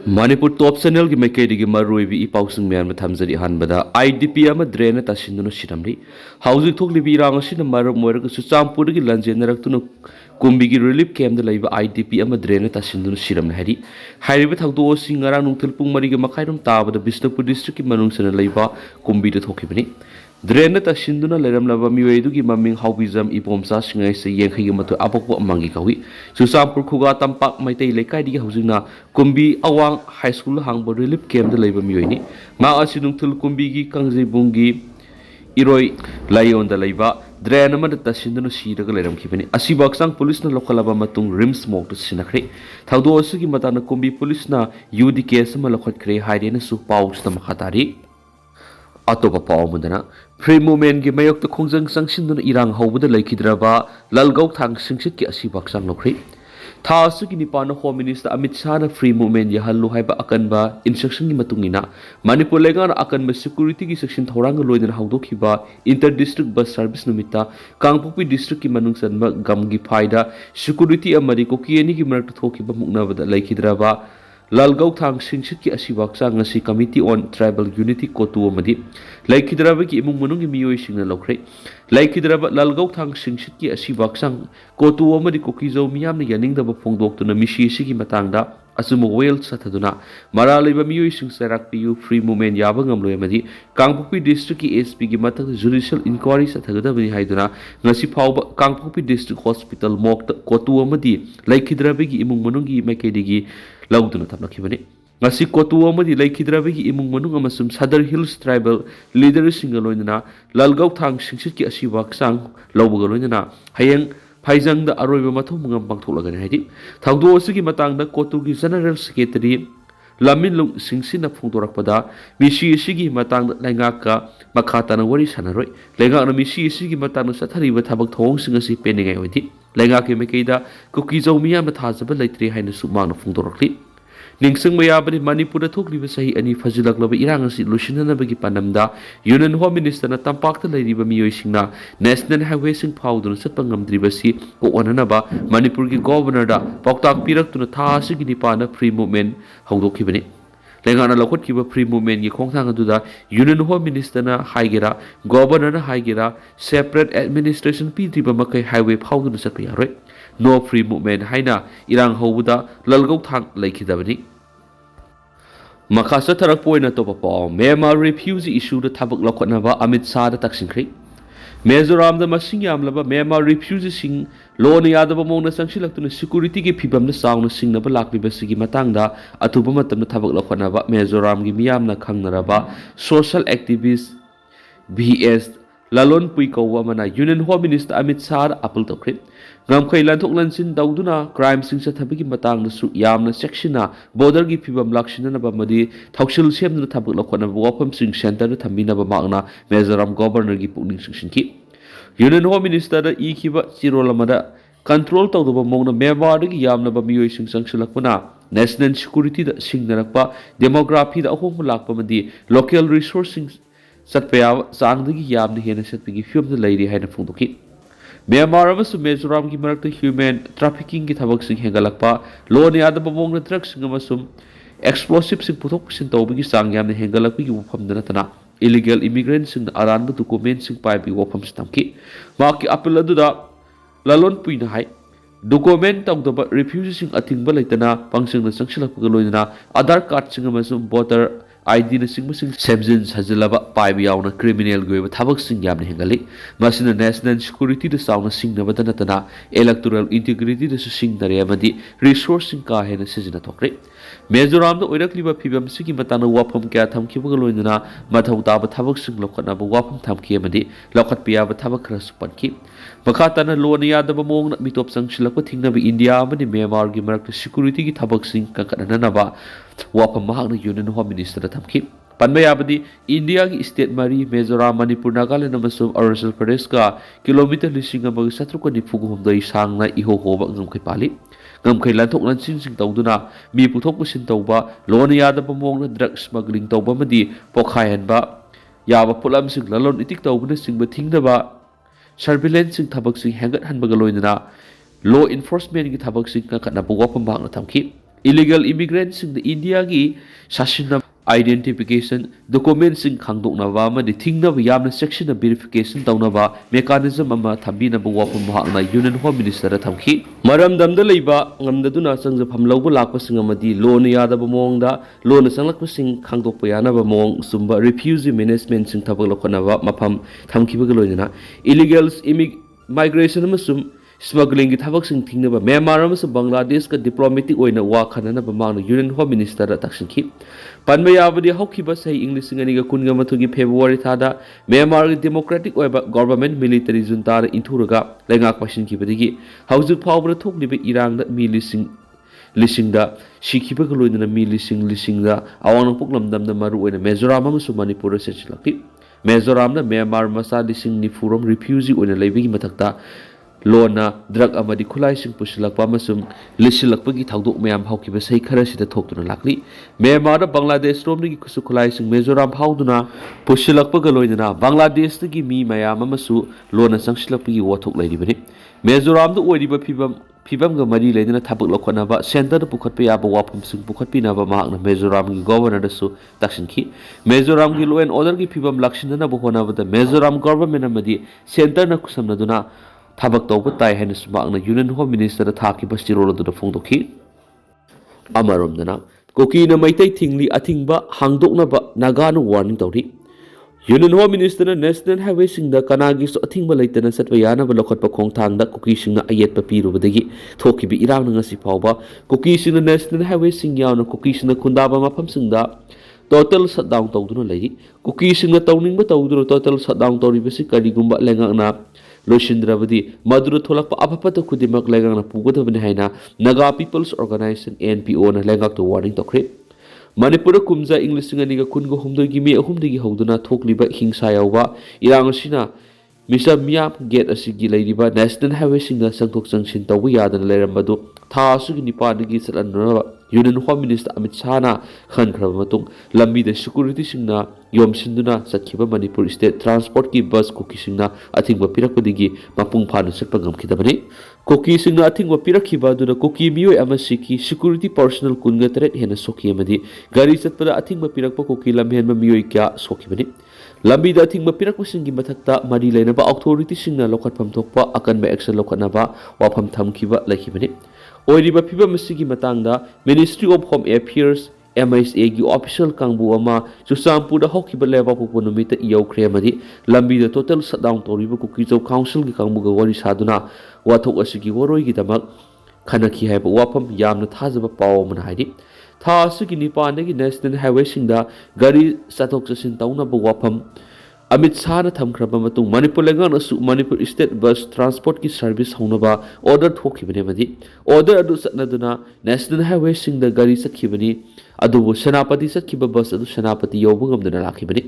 Manipur top channel ki maikei gi maroi bi ipausung myan ma thamjari hanbada IDP ama drain ta sinduna siramri housing thokli bi rang asina maram moira su champur gi lanjenarak tunu kumbi gi relief camp da laiba IDP ama drain ta sinduna siram hari hairiba thakdo singarang nungthil pung mari gi makhairum tabada Bishnupur district ki manung sana laiba kumbi da thokibani drain ta sinduna leram laba miwei du gi maming haubizam ipomsa singai se yengkhai gi matu apokpo amangi kawi su champur khuga tampak maitai lekai di housing na kumbi awang high school hangbo relief camp da laiba miwei ni ma asinung thul kumbi gi kangjei bungi iroi layon da laiba drain ama da sinduna siraga leram khibani asibaksang police na lokhalaba matung rim smoke da sinakre thaudo asigi matana kumbi police na UD case ma lokhat khre haide na su paus na makhatari atopa paw mudana free movement gi mayok to khongjang sangsinduna irang hobada laikhidraba lalgau thang singsit ki asibaksang lokre tha asigi nipana home minister Amit shah na free movement ya hallu haiba akanba instruction gi matungina Manipur legan akanba security gi section thorang loidana hawdokhiba inter district bus service numita Kangpokpi district ki manung sanba gam gi phaida security amari ko ki ani gi marak thokiba muknabada laikhidraba lalgau thang singsit ki asibaksa ngasi committee on tribal unity kotu amadi laikhidraba ki imung manung gi miyoi singna lokre laikhidraba lalgau thang singsit ki asibaksa kotu amadi kokizo miyam na yaning da phongdok tuna misi sigi matangda asum well sathaduna maraliba miyoi sing sarak pu free movement yaba ngamloi amadi Kangpokpi district ki SP gi matak judicial inquiry sathagada bani haiduna ngasi phawba Kangpokpi district hospital mok kotu amadi laikhidraba gi imung manung gi makedigi lauduna thamlakhibani ngasi kotu amadi laikhidraba gi imung manung amasum Sadar Hills tribal leaders singa loinana lalgau thang singsit ki asibak sang lawbaga loinana hayeng phaijang da aroiba mathu mungam pangtholagani haidi thawdo asigi matangda kotu gi general secretary lamin lung singsina phungdorakpada misi asigi matangda laingaka makhatana wari sanaroi laingak na misi asigi matangda sathariba thabak thong singasi peningai hoidi laingak ke mekeida Kuki zawmiya ma thajaba laitri haina sumang na phungdorakli ningsing mayabani Manipur thokliba sahi ani fajilaklaba irang asi lusinanabagi panamda Union Home Minister na tampakta lairiba miyoi singna National Highway sing phawduna satpa ngamdribasi ko onanaba Manipur gi governor da pauktak piraktuna tha asigi nipana free movement hawdokhibani lengana lokotkiba free movement gi khongthang aduda Union Home Minister na haigera governor na haigera separate administration pidriba makai highway phawduna satpa yaroi no free movement haina irang hawbuda lalgau thang laikhidabani Makasa tarak poina to papa Myanmar refugee issue da thabak lokotnaba Amit shah da taksingkhri Mizoram da masing yamlaba Myanmar refugee sing lon yadaba mongna sangsilaktuna security gi phibam na sawna singnaba lakliba sigi matangda atuba matamna thabak lokotnaba Mizoram gi miyamna khangnaraba social activist BS lalon pui kawa mana Union Home Minister Amit shah apul tokri ngamkhai lanthok lansin dauduna crime sing sa thabiki matang su yamna sectiona border gi phibam lakshina na ba madi thoksil semna thabak lokhona wafam sing center da thamina ba magna Mizoram governor gi pukning sing ki Union Home Minister da I khiba chirolamada control tawduba mongna Myanmar gi yamna ba miyoi sing sangsilakpana national security da singnarakpa demography da ahom lakpa madi local resourcing satpaya sangdagi yamna hena satpigi fium da lairi haina phungdoki Myanmar amasung Mizoram gi marakta human trafficking gi thabak sing hengalakpa lon yadaba mongna drugs sing amasung explosive sing puthok pusin tawbigi sang yamna hengalakpi gi wafam danatana illegal immigrants sing aranba document sing paibi wafam stamki maki apel aduda lalon puina hai document tawdaba refugee sing athingba leitana pangsing na sangsilakpa loinana Aadhaar card sing amasung voter ID na sing semjin sajilaba paibi yauna criminal goiba thabak sing yamna hengali masina national security da sauna sing na badana tana electoral integrity da sing dare amadi resource sing ka hena sijina thokre Mizoram da oirakliba phibam sigi matana wafam kya thamkiba loinana mathau taba thabak sing lokhatna ba wafam thamki amadi lokhat piya ba thabak khara supanki makhatana lon yadaba mongna mitop sangsilakpa thingna ba India amani Myanmar gi marakta security gi thabak sing kankanana ba wafam mahakna Union Home Minister da thamki panbayabadi India gi state mari Mizoram Manipur Nagaland amasung Arunachal Pradesh ka kilometer lising amag satruka nifuguhumdai sangna iho hoba ngamkai pali ngamkai lanthok lansing sing tawduna mi puthok pusin tawba lon yadaba mongna drug smuggling tawba madi pokhaihanba yaba pulam sing lalon itik tawbuna singba thingdaba surveillance sing thabak sing hengat hanbaga loinana law enforcement gi thabak sing ka kana wafam bahakna thamki illegal immigrants in the India gi sashin identification documents in khangdoknaba amadi thingnaba yamna section of verification tawnaba mechanism ama thambinaba wafam mahakna union home minister thamki maram damda leiba ngamdaduna changja phamlauba lakpasing amadi loan yadaba mongda loan sanglakpasing khangdokpa yanaba mong sumba refugee management sing thabak lokhanaba mafam thamkibaga loinana illegals migration amasum smuggling की थबक Singh थिंगनबा Myanmar अमसुंग Bangladesh का diplomatic ओइना वा खननबा मांगना union home minister तक्सिंखि पनबा याबदि हौखिबा सही English सिंगनिगा कुनगा मथुगी February थादा Myanmar की democratic ओइबा government military जुंतार इंथुरगा लेंगाक पासिनखिबदिगी हौजुक फावबा थोकलिबा इरांगदा मी लिसिंगदा सिखिबगा लोइना मी लिसिंगदा अवांग पोकलमदमदा मरु ओइना Mizoram अमसुंग Manipur सेचिलखि मिजोरामना Myanmar मसा लिसिंग निफुरम refugee ओइना लेबिगी मथक्ता लोना drug अमदी खुलाइसिंग पुसिलकपा अमसुंग लिसिलकपगी थाउदोक मयाम हाउकिबा सही खरसिदा थोक्तुना लाक्ली म्यांमार बांग्लादेश रोमदगी खुसु खुलाइसिंग मिजोराम फाउदुना पुसिलकपगा लोइना बांग्लादेशदगी मी मयाम अमसु लोना संगसिलकपगी वाथोक लैरिबनि मिजोरामदा ओइरिबा फिबमगा मरी लेदना थाबक लखनबा सेंटर पुखतपा याबा वाफमसिंग पुखतपिनबा माहकना मिजोरामगी गवर्नरदसु तक्सिनखि मिजोरामगी लॉ एंड ऑर्डरगी फिबम लक्षिननबा होनबदा मिजोराम गवर्नमेंट अमदी सेंटरना खुसमनदुना थबक तौब ताई है यूनियन होम मिनिस्टर थाकी बस्तिरोल फोंदोखी अमरोमदना कुकी मैतै थिंगली अथिंग हांगदोक्नब नागान warning तौरी union home minister national highway कनागी अथिंग लेतना चटप यानब लौखट खोंथांग कुकी अयेट पीरुबदगी थोखिबि इरांग ngasi फावबा कुकी नेशनल हाईवे यावना कुकी खुंदाबा मफमसिंग टोटल शटडाउन तौदुना लेरी कुकी तौनिंग तौदुना टोटल शटडाउन तौरिबसि करिगुंबा लेंगाना लोशिंद्रबदी मधुर थोलक अफपत खुदिमक लेंगाना पुगदबनि हाइना नागा पीपल्स ऑर्गेनाइजेशन एनपीओ ना लेंगाक तो वार्निंग तोखरे मणिपुर कुमजा इंग्लिश निगा कुनगो हुमदगी मे अहुमदगी हौदुना थोकलिबा हिंसा यावबा इरांगसिना मिसा मियाप गेट असिगी लेरिबा नेशनल हाईवे संगथोक संगसिन तौबा यादना लेरमबदु था असुगी निपानगी चलनरबा यूनियन होम मिनिस्टर अमित शाहना खनख्रब मतुंग लंबीदा सिक्योरिटी योमसिंदुना चटखिबा मणिपुर स्टेट ट्रांसपोर्ट की बस कुकी अथिंग पिरकपदगी मपुंग फानु चटप गमखिदबनि कुकी अथिंग पिरखिबा कुकी मियोय अमसिकी सिक्योरिटी पर्सनल कुनगा तरेट हेना सोखी अमदी गाड़ी चटपदा अथिंग पिरकप कुकी लमहेनबा मियोय क्या सोखिबनि लंबीदा अथिंग पिरकपसिंगी मथक्ता मरी लेनबा अथॉरिटी लौखटफम थोकपा अकनबा एक्शन लौखटनबा वाफम थमखिबा लैखिबनि ओइरिबा फिबम सिगी मतंगदा ministry of home affairs MSA की ऑफिशियल कांगबु अमा चुसामपुर हौखिबा लेबा पोपो नुमित यौख्रे अमदी लंबीदा टोटल शटडाउन तौरिबा कुकीजौ काउंसिल की कांगबुगा वरी सादुना वाथोक असिगी वरोइगी दमक खनखि हाइबा वाफम यामना थाजबा पाव अमना हाइदि था असुगी निपानदगी नेशनल हाईवे गाड़ी चथोक चसिन तौनबा वाफम अमित शाह थमख्रब मणिपुर लेंगान मणिपुर स्टेट बस ट्रांसपोर्ट की सर्विस होनबा ऑर्डर थोखिबने ऑर्डर अदु चटनदुना नेशनल हाईवे गाड़ी चखिबनी अदुबु सेनापति चखिब बस अदु सेनापति यौब गमदना लाखिबनी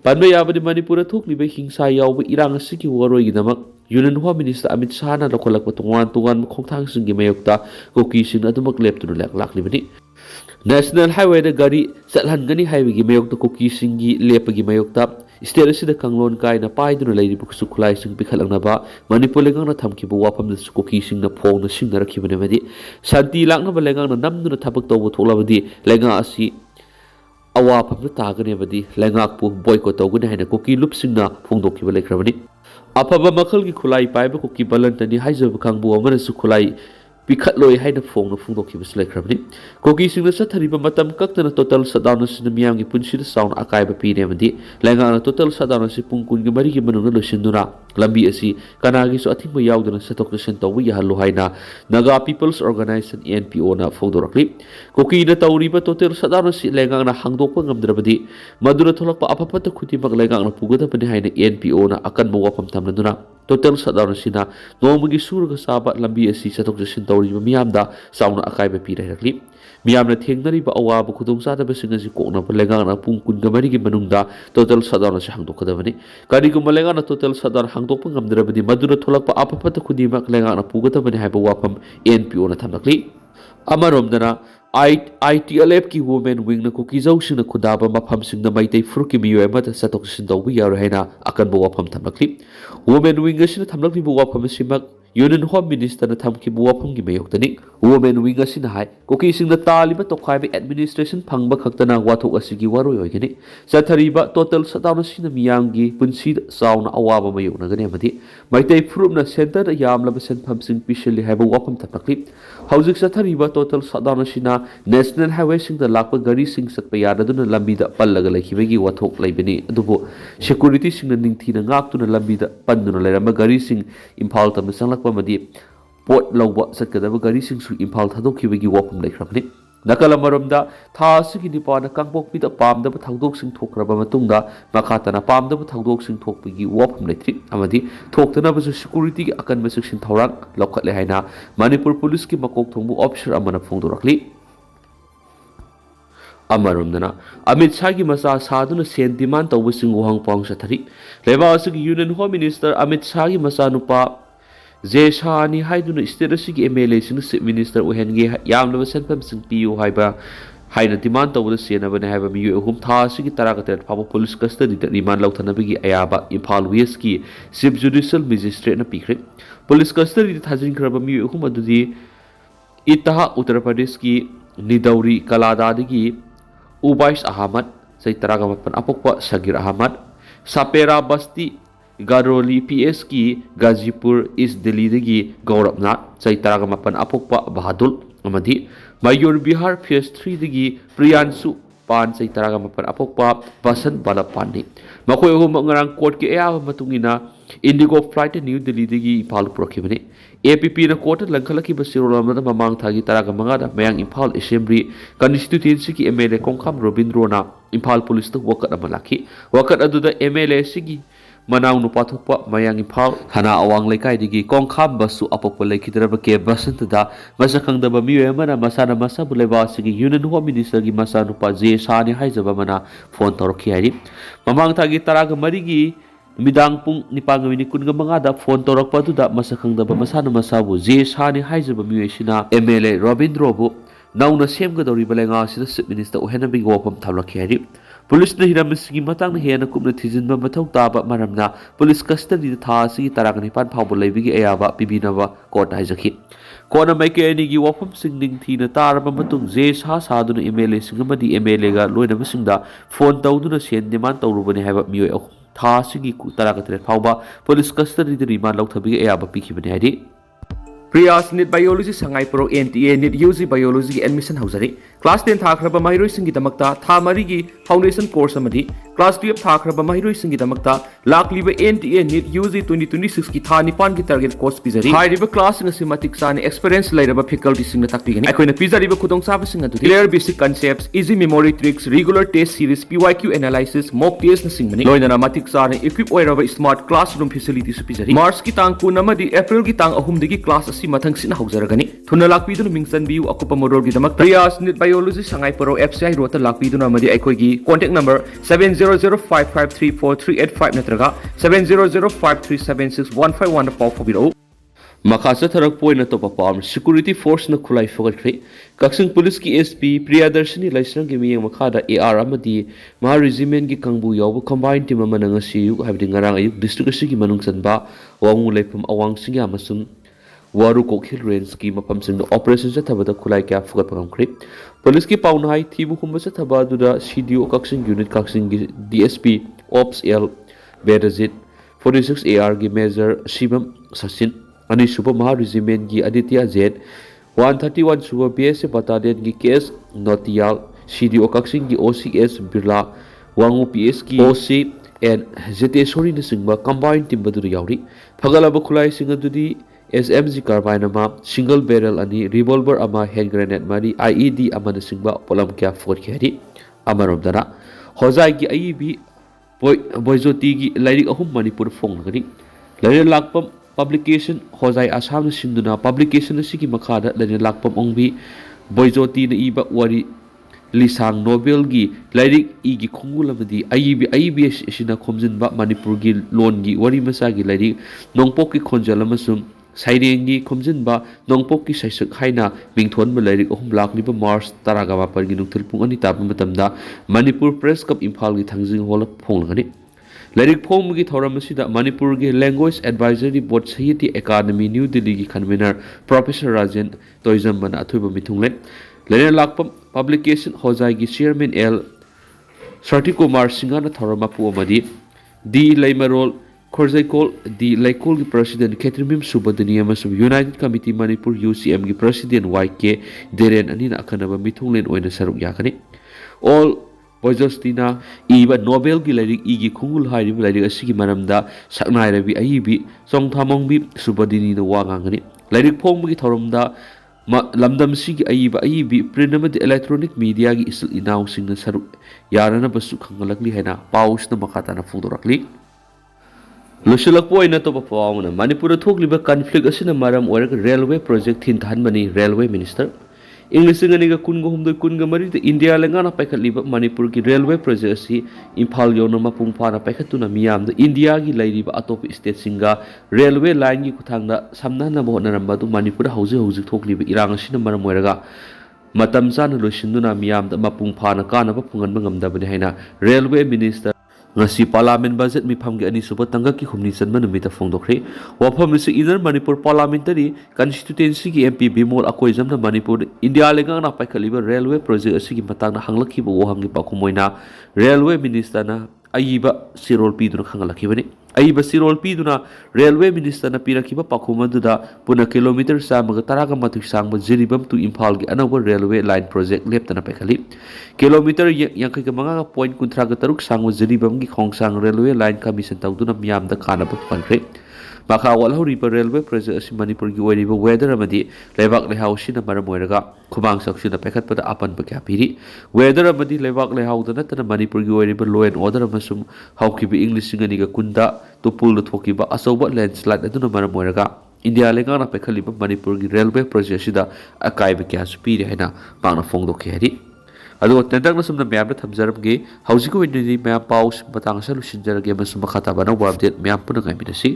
पनबा याबदि मणिपुर थोखलिबा हिंसा यावब इरांग असिगी वरोइगिदमक union home minister Amit Shah लौखलक तोंगान खोंथांग मयोक्ता कुकी अदुमक लेप्तुना लाखलिबनी नेशनल हाईवे गाड़ी चलहनगनी हाईवेगी मयोक्ता कुकी लेपगी मयोक्ता स्टेट असिदा कंगलोन कायना पाइदुना लेरिबा खुसु खुलाइसिंग पिखलंगनबा मणिपुर लेंगांना थमखिबा वाफमदसु कुकीसिंगना फोंगना सिंगनरखिबनेमदि शांति लांगनबा लेंगांना नमदुना थबक तौबा थोक्लबदि लेंगा असि अवाफमदा तागनेबदि लेंगाकपु बॉयकॉट तौगने हाइना कुकी लुपसिंगना फोंदोखिबा लेख्रबनि अफबा मखलगी खुलाई पाइबा कुकी बलंतनी हाइजबा खांगबु अमरसु खुलाई पिखलोय हाइना फोंगना फोंदोखिबसु लेख्रबनि कुकी चथरिबा मतम कक्तना टोटल शटडाउन मियामगी पुनसिदा साउन अकायबा पीरेमदि लेंगाना टोटल शटडाउन पुंग कुनगी मरिगी मनुंगना लोसिंदुना लंबी असी कनागिसु अथिंबा यावदुना चथोक चसिन तौबा याहल्लु हाइना नागा पीपल्स ऑर्गेनाइजेशन एनपीओ ना फोंदोरक्लि कुकीना तौरिबा टोटल शटडाउन लेंगाना हांगदोकपा ngamdrabadi madura tholakpa apapata khutimak legang na pugadabani haina NPO na akanba wafam tamnaduna total shutdown sina nomagi surga saba lambi asi chatok jasin tawriba miyamda sauna akaiba pirerakli miyamna thengnariba awaba khudongchadaba singaji koknaba legang na pung kunga marigi manungda total shutdown si hangdokadabani kariguma legang na total shutdown hangdokpa ngamdrabadi madura tholakpa apapata khudimak legang na pugadabani haiba wafam NPO na thamlakli amaromdana ITLF की women wing न कुकीजौ सिंह खुदाबा मफम सिंह मैतै फुरुकी मियोय मत सतोक सिन तौबा यारो हैना अकनबो वाफम थमलक्ली women wing सिन थमलक्ली वाफम सिमक यूनियन होम मिनिस्टर थमखिबु वफमगी मयोक्तनी वुमेन विंग असिना हाय कुकी सिंगदा तालिबा तोखाइबा एडमिनिस्ट्रेशन फंगबा खक्तना वाथोक असिगी वारोय ओइगनी चथरीबा टोटल सताउन सिना मियांगी पुंसीद साउना अवाबा मयोक्नगनी अमदी मैतै फुरुपना सेंटर यामलबा सेनफम सिंग पिशली हाइबा वफम थपक्ली हौजिक चथरीबा टोटल सताउन सिना नेशनल हाईवे सिंगदा लाकपा गाड़ी सिंग सतपा याददुना लंबीदा पल्लगा लैखिबगी वाथोक लैबनी अदुबो security सिंगना निंगथीना ngaktuna lambida panduna leramba gari sing imphal tamna sanglakpa madi pot lawba satkadaba gari sing su imphal thadokkhibagi wapum laikhrabni nakala maromda tha asigi nipana kangpokpida pamdaba thangdok sing thokraba matungda makhatana pamdaba thangdok sing thokpagi wapum laitri amadi thoktana basu security gi akan section thawrang lokhatle haina manipur police ki makok thongbu officer amana phongdorakli अमरुमदना अमित शाह की मसा साधुन Sen demand तौबसिंग वहांग पांग सथरी लेबा असगी union home minister Amit Shah की मसा नुपा जे शाहनी हाइदुन स्टेट असगी एमएलए सिंग चीफ मिनिस्टर ओहेनगे यामलब सेनफम सिंग पियो हाइबा हाइना डिमांड तौबद सेनबने हाइबा मियो अहुम था असगी तरागतर फाबो पुलिस कस्टडी द रिमांड लौथनबगी अयाबा इम्फाल वेस्ट की चीफ जुडिशियल मजिस्ट्रेट न पिख्रे पुलिस कस्टडी थाजिनख्रबा मियो अहुम अदुदी इतहा उत्तर प्रदेश की निदौरी कलादादगी उबाइस अहमद सही तरागमपन अपोक्पा शगीर अहमद सापेरा बस्ती गारोली पीएस की गाजीपुर ईस्ट दिल्ली की गौरवनाथ सही तरागमपन अपोक्पा बहादुर अमदी मयूर बिहार फेस 3 दगी प्रियांशु पान सही तरागमपन अपोक्पा बसंत बालापानी मखोय अहुम ngarang कोर्ट के अयाब मतुंगिना इंडिगो फ्लाइट न्यू दिल्ली दगी इम्फाल पुरखिबनी एपीपी न कोर्ट लंखलकी बसिरोलमदा ममांग थागी तरागा मंगादा मयांग इम्फाल असेंबली कॉन्स्टिट्यूएंसी की एमएलए कोंखाम रोबिंद्रो ना इम्फाल पुलिस तो वकत अमलाखी वकत अदुदा एमएलए सिगी मनाव नुपाथोकपा मयांग इम्फाल हना अवांग लेकाइदिगी कोंखाम बसु अपोक्पा लेखिदरब के बसंतदा मसखंगदब मियमना मसाना मसा बुलेबा सिगी यूनियन होम मिनिस्टर की मसा नुपा जे साने हाइजबा मना फोन तौरखी हाइरि ममांग थागी तरागा मरिगी मिदांग पुंग निपांग मिनी कुनगा मंगादा फोन तौरकपदुदा मसखंगदब मसाना मसाबु जे साने हाइजबा मियसिना एमएलए रोबिंद्रोबु नौना सेमगदौरिबा लेंगा सिदा चीफ मिनिस्टर ओहेनबी वफम थालखी हाइरि पुलिस ने हिरामसिगी मतंग हेना कुमना थिजिनबा मथौ ताबा मरमना पुलिस कस्टडी था सिगी तराग निपान फावबो लेबिगी अयाबा पिबिनबा कोर्ट हाइजखी कोना माइकेनी की वफम सिंगनिंग थीना तारबा मतुंग जे सा सादुना एमएलए सिंगमदी एमएलए गा लोइनबसिंगदा फोन तौदुना सेन डिमांड तौरुबने हाइबा मियो था सिगी तरागतरे फावबा पुलिस कस्टडी रिमांड लौथबिगी अयाबा पिखिबने हाइदि प्रियास NEET biology Sangai pro NTA NEET UG biology admission हौजरी क्लास 10 थाखरबा महिरोई सिंगी दमकता था मरीगी फाउंडेशन कोर्स अमदी क्लास 12 थाखरबा महिरोई सिंगी दमकता लाखलीबा एनटीए नीट यूजी 2026 की था निपान की टारगेट कोर्स पिजरी हाइरिबा क्लास सिंग मतिक साने एक्सपीरियंस लेरबा फैकल्टी सिंग ताकपिगनी अखोइना पिजरीबा खुदोंग साबा सिंग अदु clear basic concepts easy memory tricks regular test series PYQ analysis mock test न सिंगमनी लोइना मतिक साने इक्विप ओइरबा स्मार्ट क्लासरूम फैसिलिटी सु पिजरी मार्च की तांग कुन अमदी अप्रैल की तांग अहुम दगी क्लास असि मथंग सिना हौजरगनी थुना लाकपिदुन मिंगसन बियु अकुपा मोरोल की दमक प्रियास NEET biology Sangai pro FCI रोता लाकपिदुन अमदी अखोइगी कांटेक्ट नंबर 7005534385 नत्रगा 7005376151 पाव फबिरो मखासा थरक पोइन तो पाम सिक्योरिटी फोर्स न खुलाई फगलख्रे कक्सिंग पुलिस की एसपी प्रियादर्शनी लाइसरंग के मियंग मखादा एआर अमदी महा रेजिमेंट की कंबु याव कंबाइन टीम अमन ngasi यु हाबदि ngarang ayuk district asigi manung sanba wangu lephum awang singa amasum वारू कोखिल रेंज की मफम सिंग ऑपरेशन चथबदा खुलाई क्या फुगत पगमख्रे पुलिस की पाउनहाई थीबु खुम चथबदुदा सीडीओ कक्सिंग यूनिट कक्सिंग की डीएसपी ऑप्स एल बेरजित 46 एआर की मेजर शिवम सचिन अनिसुब महा रेजिमेंट की आदित्य जेट 131 सुब बीएसएफ बटालियन की केस नोटियाल सीडीओ कक्सिंग की ओसीएस बिरला वांगु पीएस की ओसी एन जेतेश्वरी न सिंगबा कंबाइन टीम बदुर यावरी फगलब खुलाई सिंग अदुदी SMG कार्बाइन अमा सिंगल बैरल अनि रिवॉल्वर अमा हैंड ग्रेनेड मरी IED अमन सिंगबा पोलम क्या फोर खेरी अमरोमदना होजाई की IEB बोइजोती की लाइरिक अहुम मणिपुर फोंगनी लाइरिक लाकपम पब्लिकेशन होजाई आसाम सिंदुना पब्लिकेशन सिगी मखादा लाइरिक लाकपम ओंबी बोइजोती न इबा वरी लिसांग नोबेल की लाइरिक इगी खुंगुलमदी IEB सिना खोमजिनबा मणिपुर की लोन की वरी मसा की लाइरिक नोंपोक की खोंजलमसुम साइरेंगी खोमजिनबा नोंपोक की सैसक हाइना मिंगथोन लाइरिक अहुम लाखनिबा मार्च तरागा पर की नुथुल पुंग अनि ताब मतमदा मणिपुर प्रेस कप इम्फाल की थंजिंग whole फोंगलगनी Lairik Phongmagi Thoram asida Manipur gi Language Advisory Board Sahityā Academy New Delhi gi convener Professor Rajan Toizambana athuiba mithungle Lairik lakpam publication hozai gi chairman L 13thMar Singana Thorama pu amadi D Laimarol Khorjaikol D Laikol gi president Khetrimim Subadani amasum United Committee Manipur UCM gi president YK Deren anina akhanaba mithunglen oina saruk yakani all Bojostina iba Nobel gi lairik igi khungul hairi lairik asigi maramda saknai rabi aibi songthamongbi Subadini no wangangani lairik phongmagi thoromda lamdam sigi aibi print electronic media gi isil inaw singna saruk yarana basu khangalakli haina paus na makata na fudorakli Lusulak po na to papaw na Manipur thokliba conflict asina maram orak railway project thintanbani railway minister English nga kungo humdo kunga mari India lengana paikhatliba Manipur ki railway project asi Imphal yona mapung phana paikhatuna miyam da India gi lairiba atop state singa railway line gi kuthangda samnana bohnaramba du Manipur hauji thokliba irang asina maram oiraga matam chana loisinduna miyam da mapung phana kana ba phungan ngamdabani haina railway minister ngasi parliament budget mifam gi ani suba tanga ki khumni chanma numita phongdokhre wafam se inner Manipur parliamentary constituency gi MP Bimol akoi jamna Manipur India lenga na paikhaliba railway project asigi matang na hanglakhi bo waham gi pakhumoina railway minister na aiba sirol pi duna khangalakhi aiba sirol pi duna railway minister na pirakhiba pakhuma duda puna kilometer samaga taraga mathuk sangba jiribam tu Imphal gi anaba railway line project leptana paikhali kilometer yankai ga manga point kunthra ga taruk sangwa jiribam gi khongsang railway line commission tawduna miyam da kana ba panre Maka walhuri pa railway project asi Manipur gi oiriba weather amadi lebak lehau sina maram oiraga khumang saksina pekhat pada apan ba kya piri weather amadi lebak lehau da natana Manipur gi oiriba law and order amasum haukibi English singani ga kunda tupul thokiba asoba landslide aduna maram oiraga India lenga na pekhaliba Manipur gi railway project sida akai ba kya su piri haina pangna phongdok kheri ado tendang na sumna map na thamjaram ge hauji ko ni map paus batang sa lusinjar ge masum khata bana update map puna ngai minasi